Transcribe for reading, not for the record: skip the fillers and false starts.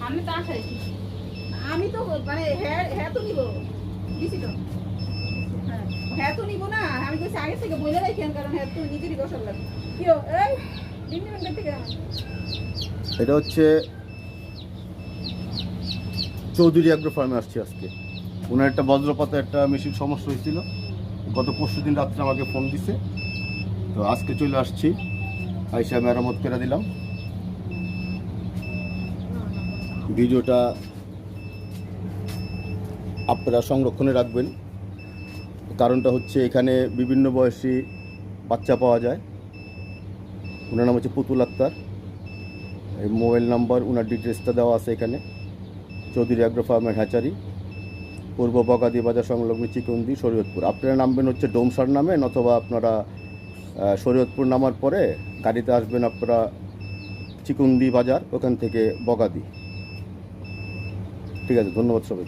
আমি তো আশাই আমি তো মানে হ্যাঁ তো নিব দিছি তো হ্যাঁ তো নিব না আমি কইছি আগে থেকে বলে রাখেন কারণ হ্যাঁ তো নিজেরই বসার লাগে কিও এই ডিম ডিম থেকে এটা হচ্ছে চৌধুরী অ্যাগ্রো ফার্মে আসছি আজকে। ওনার একটা বজ্রপাতে একটা মেশিন সমস্যা হয়েছিল, গত পরশু দিন রাত্রে আমাকে ফোন দিছে, তো আজকে চলে আসছি, আইসা মেরামত করে দিলাম। ভিডিওটা আপনারা সংরক্ষণে রাখবেন, কারণটা হচ্ছে এখানে বিভিন্ন বয়সী বাচ্চা পাওয়া যায়। ওনার নাম হচ্ছে পুতুল আক্তার, এই মোবাইল নাম্বার ওনার ডিটেলসটা দেওয়া আছে এখানে। চৌধুরী অ্যাগ্রো ফার্মের হ্যাচারি, পূর্ব বগাদি বাজার সংলগ্ন চিকন্দি, শরীয়তপুর। আপনারা নামবেন হচ্ছে ডোমসার নামে, অথবা আপনারা শরীয়তপুর নামার পরে গাড়িতে আসবেন আপনারা চিকন্দি বাজার, ওখান থেকে বগাদি। ঠিক আছে, ধন্যবাদ সবাই।